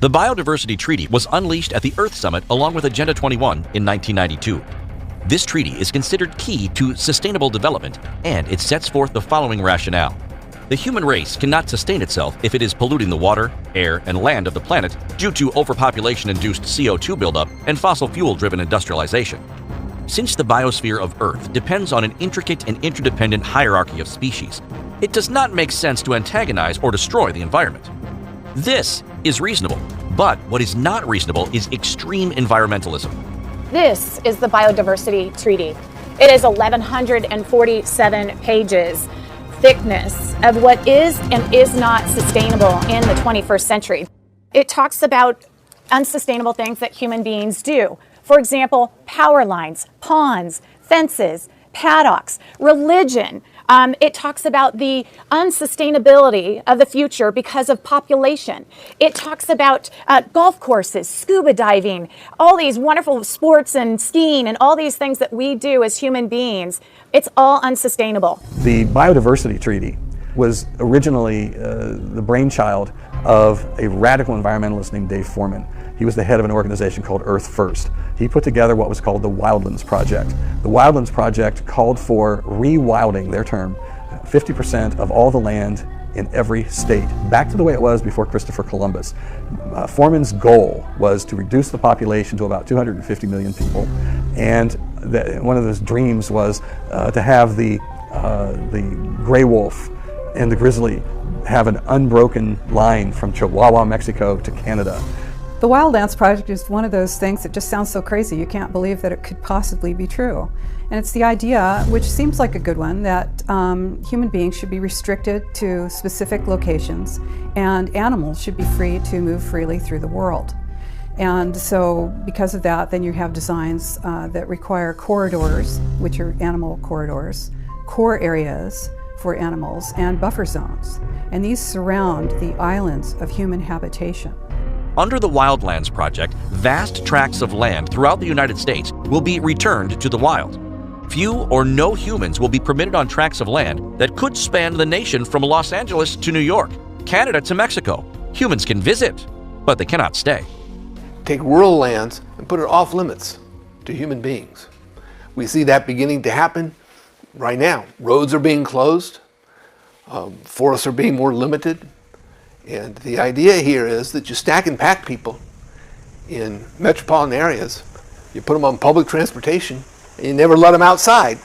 The Biodiversity Treaty was unleashed at the Earth Summit along with Agenda 21 in 1992. This treaty is considered key to sustainable development, and it sets forth the following rationale. The human race cannot sustain itself if it is polluting the water, air, and land of the planet due to overpopulation-induced CO2 buildup and fossil fuel-driven industrialization. Since the biosphere of Earth depends on an intricate and interdependent hierarchy of species, it does not make sense to antagonize or destroy the environment. This is reasonable, but what is not reasonable is extreme environmentalism. This is the Biodiversity Treaty. It is 1,147 pages thickness of what is and is not sustainable in the 21st century. It talks about unsustainable things that human beings do. For example, power lines, ponds, fences, paddocks, religion. It talks about the unsustainability of the future because of population. It talks about golf courses, scuba diving, all these wonderful sports and skiing and all these things that we do as human beings. It's all unsustainable. The Biodiversity Treaty was originally the brainchild of a radical environmentalist named Dave Foreman. He was the head of an organization called Earth First. He put together what was called the Wildlands Project. The Wildlands Project called for rewilding, their term, 50% of all the land in every state, back to the way it was before Christopher Columbus. Foreman's goal was to reduce the population to about 250 million people, and one of those dreams was to have the gray wolf and the grizzly have an unbroken line from Chihuahua, Mexico to Canada. The Wildlands Project is one of those things that just sounds so crazy you can't believe that it could possibly be true. And it's the idea, which seems like a good one, that human beings should be restricted to specific locations and animals should be free to move freely through the world. And so because of that, then you have designs that require corridors, which are animal corridors, core areas for animals, and buffer zones. And these surround the islands of human habitation. Under the Wildlands Project, vast tracts of land throughout the United States will be returned to the wild. Few or no humans will be permitted on tracts of land that could span the nation from Los Angeles to New York, Canada to Mexico. Humans can visit, but they cannot stay. Take rural lands and put it off limits to human beings. We see that beginning to happen right now. Roads are being closed, forests are being more limited. And the idea here is that you stack and pack people in metropolitan areas, you put them on public transportation, and you never let them outside.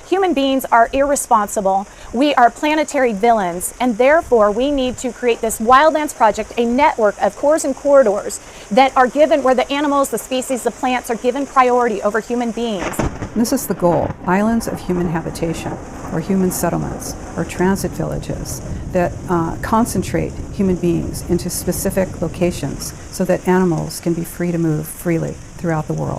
Human beings are irresponsible. We are planetary villains, and therefore we need to create this Wildlands Project, a network of cores and corridors that are given, where the animals, the species, the plants are given priority over human beings. This is the goal, islands of human habitation, or human settlements, or transit villages that concentrate human beings into specific locations so that animals can be free to move freely throughout the world.